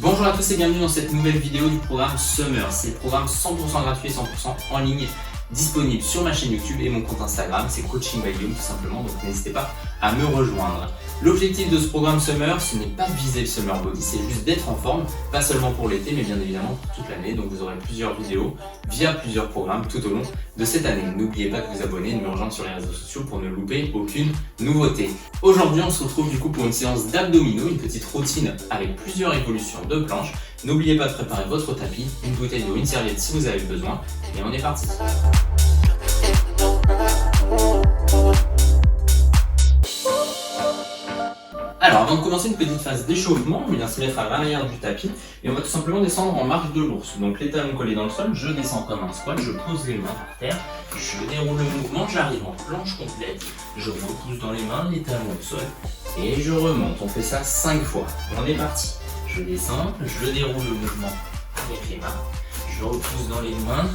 Bonjour à tous et bienvenue dans cette nouvelle vidéo du programme Summer. C'est le programme 100% gratuit et 100% en ligne disponible sur ma chaîne YouTube et mon compte Instagram, c'est Coaching by Guillaume tout simplement, donc n'hésitez pas à me rejoindre. L'objectif de ce programme Summer, ce n'est pas de viser le Summer Body, c'est juste d'être en forme, pas seulement pour l'été mais bien évidemment pour toute l'année, donc vous aurez plusieurs vidéos via plusieurs programmes tout au long de cette année. N'oubliez pas de vous abonner et de me rejoindre sur les réseaux sociaux pour ne louper aucune nouveauté. Aujourd'hui on se retrouve du coup pour une séance d'abdominaux, une petite routine avec plusieurs évolutions de planches. N'oubliez pas de préparer votre tapis, une bouteille d'eau, une serviette si vous avez besoin, et on est parti. Alors avant de commencer une petite phase d'échauffement, on vient se mettre à l'arrière du tapis et on va tout simplement descendre en marche de l'ours. Donc les talons collés dans le sol, je descends comme un squat, je pose les mains par terre, je déroule le mouvement, j'arrive en planche complète, je repousse dans les mains, les talons au sol et je remonte. On fait ça 5 fois. On est parti. Je descends, je déroule le mouvement avec les mains, je repousse dans les mains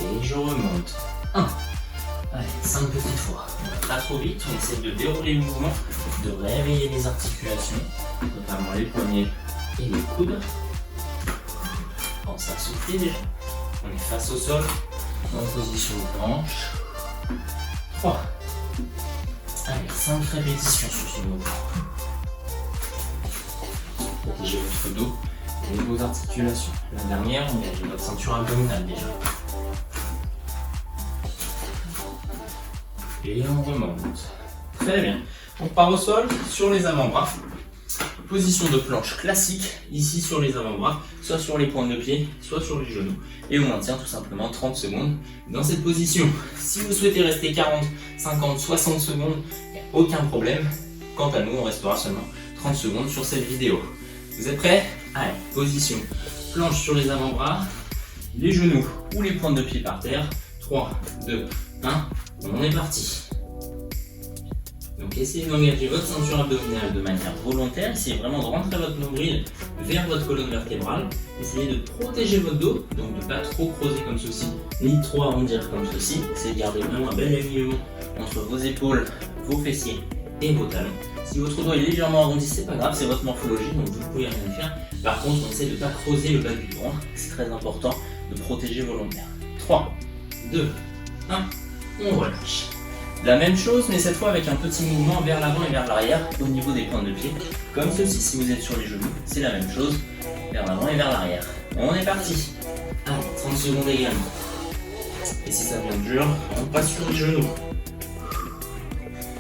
et je remonte. 1. Allez, 5 petites fois. On va pas trop vite, on essaie de dérouler le mouvement, de réveiller les articulations, notamment les poignets et les coudes. Pense à souffler déjà. On est face au sol, en position planche. 3. Allez, 5 répétitions sur ce mouvement. Protégez votre dos et vos articulations. La dernière, on engagez votre ceinture abdominale déjà. Et on remonte. Très bien. On part au sol sur les avant-bras. Position de planche classique, ici sur les avant-bras, soit sur les pointes de pied, soit sur les genoux. Et on maintient tout simplement 30 secondes dans cette position. Si vous souhaitez rester 40, 50, 60 secondes, il n'y a aucun problème. Quant à nous, on restera seulement 30 secondes sur cette vidéo. Vous êtes prêts? Allez, position. Planche sur les avant-bras, les genoux ou les pointes de pied par terre. 3, 2, 1, on est parti. Donc essayez d'engager votre ceinture abdominale de manière volontaire, essayez vraiment de rentrer votre nombril vers votre colonne vertébrale, essayez de protéger votre dos, donc de ne pas trop creuser comme ceci, ni trop arrondir comme ceci, essayez de garder vraiment un bel alignement entre vos épaules, vos fessiers et vos talons. Si votre dos est légèrement arrondi, c'est pas grave, c'est votre morphologie, donc vous ne pouvez rien faire. Par contre, on essaie de ne pas creuser le bas du ventre, c'est très important de protéger volontaire. 3, 2, 1, on relâche. La même chose, mais cette fois avec un petit mouvement vers l'avant et vers l'arrière au niveau des pointes de pied, comme ceci. Si vous êtes sur les genoux, c'est la même chose, vers l'avant et vers l'arrière. On est parti. Allez, 30 secondes également. Et si ça devient dur, on passe sur les genoux.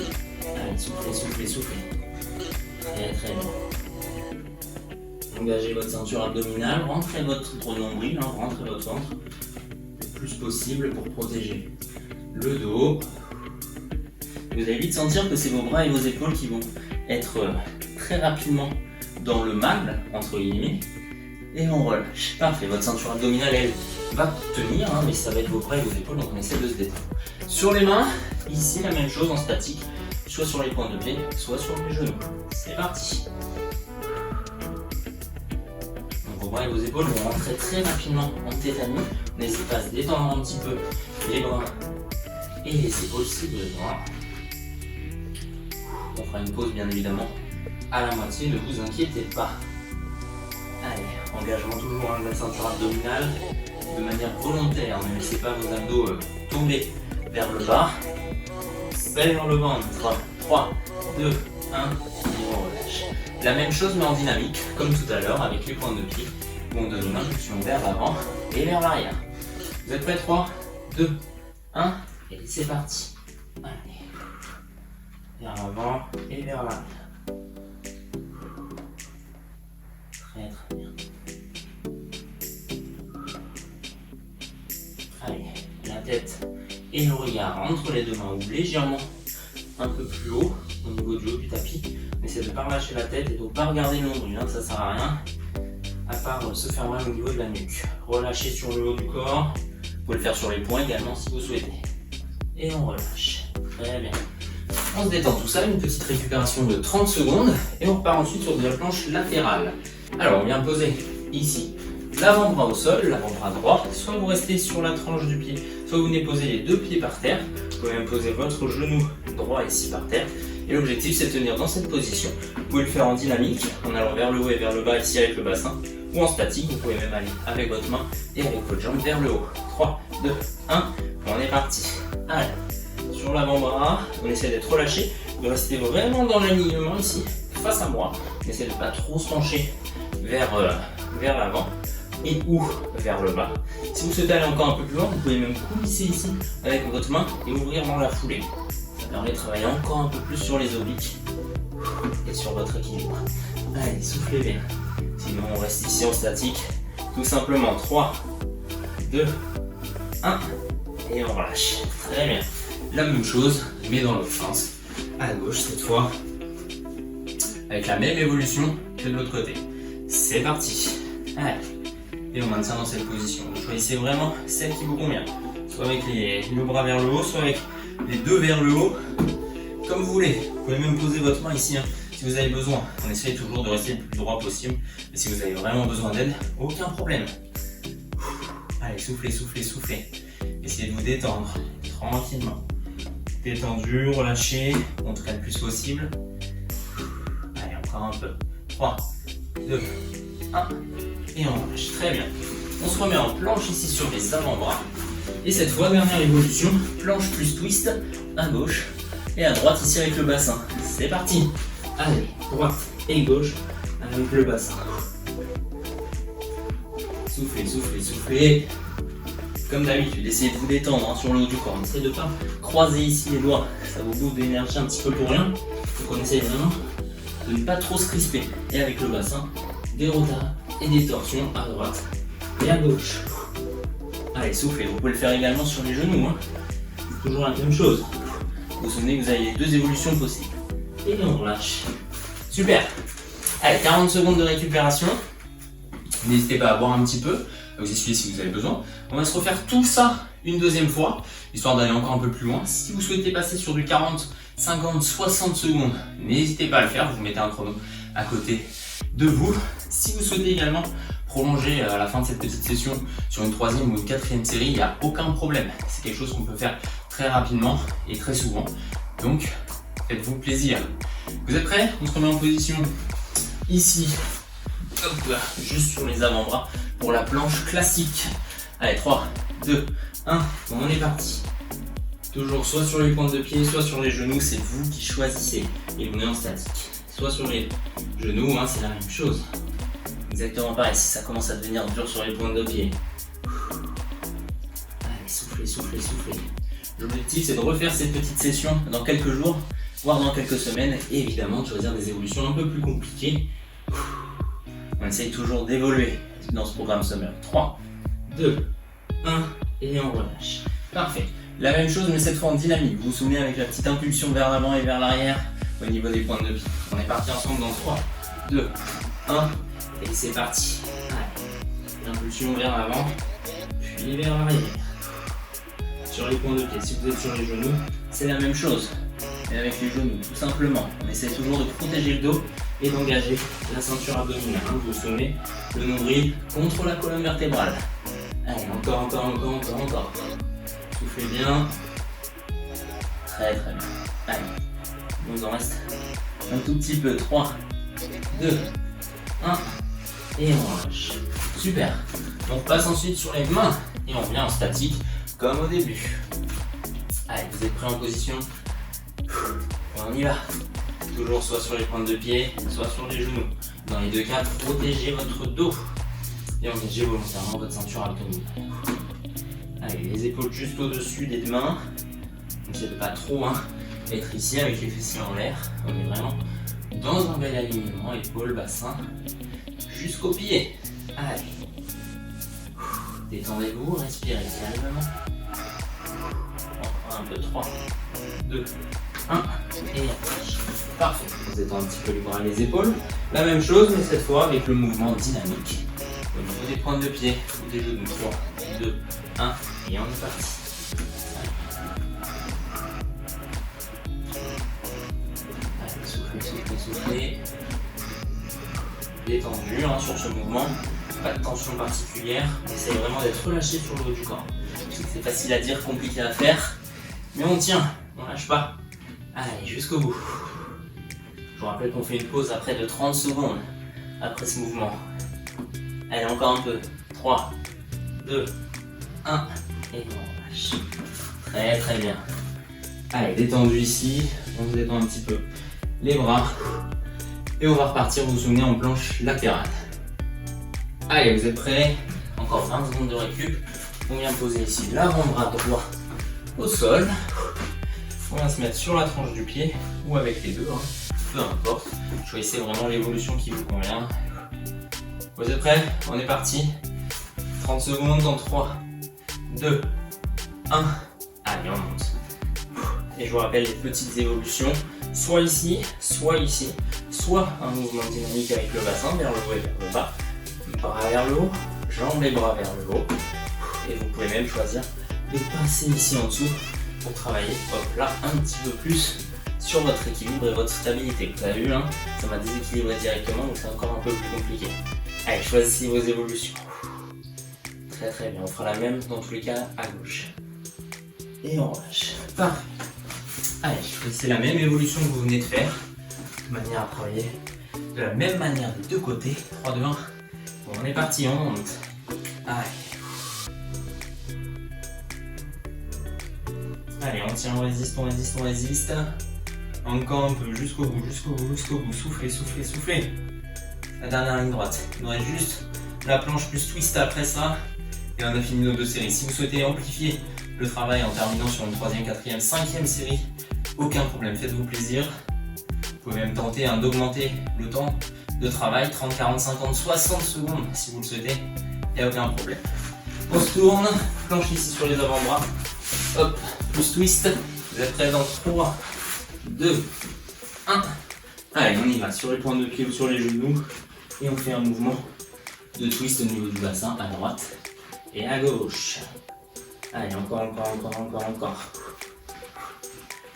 Allez, soufflez, soufflez, soufflez. Très très bien. Engagez votre ceinture abdominale, rentrez votre nombril, rentrez votre ventre le plus possible pour protéger le dos. Vous allez vite sentir que c'est vos bras et vos épaules qui vont être très rapidement dans le mal, entre guillemets, et on relâche. Parfait, votre ceinture abdominale, elle va tenir, mais ça va être vos bras et vos épaules, donc on essaie de se détendre. Sur les mains, ici la même chose en statique, soit sur les pointes de pied, soit sur les genoux. C'est parti. Donc vos bras et vos épaules vont rentrer très rapidement en tétanie. N'hésitez pas à se détendre un petit peu les bras et les épaules si besoin. On fera une pause bien évidemment à la moitié, ne vous inquiétez pas. Allez, engagement toujours de la ceinture abdominale de manière volontaire. Ne laissez pas vos abdos tomber vers le bas. Vers le ventre. 3, 2, 1, et on relâche. La même chose mais en dynamique, comme tout à l'heure avec les pointes de pied, où on donne une impulsion vers l'avant et vers l'arrière. Vous êtes prêts? 3, 2, 1, et c'est parti. Allez. Vers l'avant et vers l'arrière. Très très bien. Allez, la tête et le regard entre les deux mains ou légèrement un peu plus haut au niveau du haut du tapis. On essaie de ne pas relâcher la tête et de ne pas regarder le nombril, ça sert à rien. À part se faire mal au niveau de la nuque. Relâchez sur le haut du corps. Vous pouvez le faire sur les poings également si vous souhaitez. Et on relâche. Très bien. On se détend tout ça, une petite récupération de 30 secondes et on repart ensuite sur de la planche latérale. Alors on vient poser ici l'avant-bras au sol, l'avant-bras droit, soit vous restez sur la tranche du pied, soit vous venez poser les deux pieds par terre, vous pouvez même poser votre genou droit ici par terre Et l'objectif, c'est de tenir dans cette position. Vous pouvez le faire en dynamique, en allant vers le haut et vers le bas ici avec le bassin, ou en statique, vous pouvez même aller avec votre main et avec votre jambe vers le haut. 3, 2, 1, on est parti. Allez, sur l'avant-bras, on essaie d'être relâché, de rester vraiment dans l'alignement ici, face à moi. On essaie de ne pas trop se pencher vers l'avant et ou vers le bas. Si vous souhaitez aller encore un peu plus loin, vous pouvez même coulisser ici avec votre main et ouvrir dans la foulée. Ça permet de travailler encore un peu plus sur les obliques et sur votre équilibre. Allez, soufflez bien. Sinon, on reste ici en statique. Tout simplement 3, 2, 1 et on relâche. Très bien. La même chose, mais dans l'autre sens. À gauche cette fois. Avec la même évolution que de l'autre côté. C'est parti. Allez. Et on maintient dans cette position. Vous choisissez vraiment celle qui vous convient. Soit avec le bras vers le haut, soit avec les deux vers le haut. Comme vous voulez. Vous pouvez même poser votre main ici. Si vous avez besoin, on essaye toujours de rester le plus droit possible. Mais si vous avez vraiment besoin d'aide, aucun problème. Allez, soufflez, soufflez, soufflez. Essayez de vous détendre tranquillement. Détendu, relâché, en tout cas le plus possible. Allez, encore un peu. 3, 2, 1. Et on relâche. Très bien. On se remet en planche ici sur les avant-bras. Et cette fois, dernière évolution, planche plus twist à gauche et à droite ici avec le bassin. C'est parti. Allez, droite et gauche avec le bassin. Soufflez, soufflez, soufflez. Comme d'habitude, essayez de vous détendre sur le haut du corps. Essayez de ne pas croiser ici les doigts. Ça vous bouffe de l'énergie un petit peu pour rien. Donc on essaye vraiment de ne pas trop se crisper. Et avec le bassin, des rotats et des torsions à droite et à gauche. Allez, soufflez. Vous pouvez le faire également sur les genoux. C'est toujours la même chose. Vous vous souvenez que vous avez les deux évolutions possibles. Et on relâche. Super. Allez, 40 secondes de récupération. N'hésitez pas à boire un petit peu. Vous essuyez si vous avez besoin. On va se refaire tout ça une deuxième fois, histoire d'aller encore un peu plus loin. Si vous souhaitez passer sur du 40, 50, 60 secondes, n'hésitez pas à le faire. Vous mettez un chrono à côté de vous. Si vous souhaitez également prolonger à la fin de cette petite session sur une troisième ou une quatrième série, il n'y a aucun problème. C'est quelque chose qu'on peut faire très rapidement et très souvent. Donc, faites-vous plaisir. Vous êtes prêts? On se remet en position ici. Hop là, juste sur les avant-bras pour la planche classique. Allez, 3, 2, 1, on est parti. Toujours soit sur les pointes de pied, soit sur les genoux, c'est vous qui choisissez. Et on est en statique. Soit sur les genoux, c'est la même chose. Exactement pareil, si ça commence à devenir dur sur les pointes de pied. Allez, soufflez, soufflez, soufflez. L'objectif, c'est de refaire cette petite session dans quelques jours, voire dans quelques semaines, et évidemment de choisir des évolutions un peu plus compliquées. On essaye toujours d'évoluer dans ce programme Summer. 3, 2, 1 et on relâche. Parfait. La même chose mais cette fois en dynamique. Vous vous souvenez avec la petite impulsion vers l'avant et vers l'arrière au niveau des pointes de pied. On est parti ensemble dans 3, 2, 1 et c'est parti. Allez. Impulsion vers l'avant, puis vers l'arrière. Sur les points de pied, si vous êtes sur les genoux, c'est la même chose. Mais avec les genoux, tout simplement. On essaie toujours de protéger le dos et d'engager la ceinture abdominale. Vous vous souvenez, le nombril contre la colonne vertébrale. Allez, encore. Soufflez bien. Très bien. Allez, il nous en reste un tout petit peu. 3, 2, 1 et on relâche. Super. On repasse ensuite sur les mains et on revient en statique comme au début. Allez, vous êtes prêts en position? On y va. Toujours soit sur les pointes de pied, soit sur les genoux. Dans les deux cas, protégez votre dos et engagez volontairement votre ceinture abdominale. Allez, les épaules juste au-dessus des deux mains. N'essayez de pas trop être ici avec les fessiers en l'air. On est vraiment dans un bel alignement, épaules, bassin, jusqu'aux pieds. Allez. Détendez-vous, respirez calmement. Encore un peu, 3, 2, 1 et parfait. Vous êtes un petit peu les bras et les épaules. La même chose, mais cette fois avec le mouvement dynamique. Au niveau des pointes de pied ou des genoux. 3, 2, 1 et on est parti. Allez, soufflez. Détendu sur ce mouvement. Pas de tension particulière. On essaye vraiment d'être relâché sur le haut du corps. C'est facile à dire, compliqué à faire. Mais on tient, on lâche pas. Allez, jusqu'au bout. Je vous rappelle qu'on fait une pause après de 30 secondes après ce mouvement. Allez, encore un peu. 3, 2, 1, et on lâche. Très très bien. Allez, détendu ici, on se détend un petit peu les bras. Et on va repartir, vous vous souvenez, en planche latérale. Allez, vous êtes prêts? Encore 20 secondes de récup. On vient poser ici l'avant-bras droit au sol. On va se mettre sur la tranche du pied ou avec les deux, hein. Peu importe. Choisissez vraiment l'évolution qui vous convient. Vous êtes prêts? On est parti. 30 secondes dans 3, 2, 1. Allez, on monte. Et je vous rappelle les petites évolutions, soit ici, soit un mouvement dynamique avec le bassin vers le haut et vers le bas, bras vers le haut, jambes et bras vers le haut. Et vous pouvez même choisir de passer ici en dessous pour travailler, hop là, un petit peu plus sur votre équilibre et votre stabilité. Vous avez vu, hein, ça m'a déséquilibré directement, donc c'est encore un peu plus compliqué. Allez, choisissez vos évolutions. Très très bien, on fera la même dans tous les cas à gauche. Et on relâche. Parfait. Allez, choisissez la même évolution que vous venez de faire, de manière à travailler de la même manière des deux côtés. 3, 2, 1. Bon, on est parti, on monte. Allez. Allez, on tient, on résiste, on résiste, on résiste. Encore un peu, jusqu'au bout, jusqu'au bout, jusqu'au bout. Soufflez, soufflez, soufflez. La dernière ligne droite. Il nous reste juste la planche plus twist après ça. Et on a fini nos 2 séries. Si vous souhaitez amplifier le travail en terminant sur une 3e, 4e, 5e série, aucun problème, faites-vous plaisir. Vous pouvez même tenter d'augmenter le temps de travail, 30, 40, 50, 60 secondes si vous le souhaitez, il n'y a aucun problème. On se tourne, planche ici sur les avant-bras, hop, plus twist, vous êtes prêts dans 3, 2, 1. Allez, on y va, sur les pointes de pied ou sur les genoux, et on fait un mouvement de twist au niveau du bassin, à droite et à gauche. Allez, encore.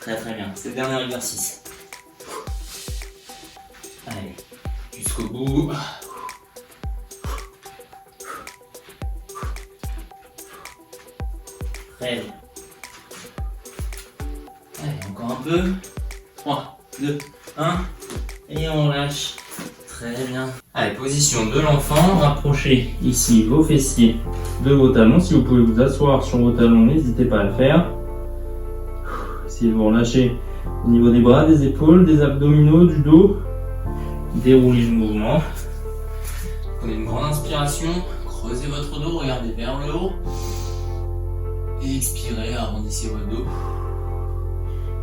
Très très bien, c'est le dernier exercice. Allez, jusqu'au bout. Très bien. Allez, encore un peu. 3, 2, 1. Et on lâche. Très bien. Allez, position de l'enfant. Rapprochez ici vos fessiers de vos talons. Si vous pouvez vous asseoir sur vos talons, n'hésitez pas à le faire. Essayez de vous relâcher au niveau des bras, des épaules, des abdominaux, du dos. Déroulez le mouvement. Prenez une grande inspiration. Creusez votre dos, regardez vers le haut. Et expirez, arrondissez votre dos.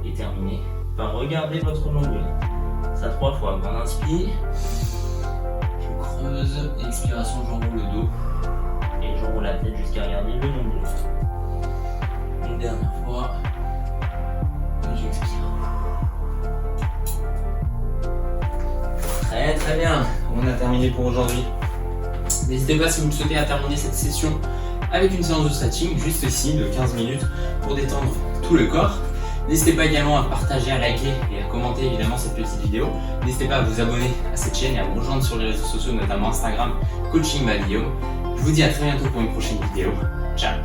Et terminez par regarder votre nombril. Ça 3 fois. Grande inspire. Je creuse. Expiration, j'enroule le dos. Et j'enroule la tête jusqu'à regarder le nombril. Une dernière fois. Et j'expire. Très très bien. On a terminé pour aujourd'hui. N'hésitez pas si vous le souhaitez à terminer cette session avec une séance de stretching juste ici de 15 minutes pour détendre tout le corps. N'hésitez pas également à partager, à liker et à commenter évidemment cette petite vidéo. N'hésitez pas à vous abonner à cette chaîne et à me rejoindre sur les réseaux sociaux, notamment Instagram, Coaching by Guillaume. Je vous dis à très bientôt pour une prochaine vidéo. Ciao.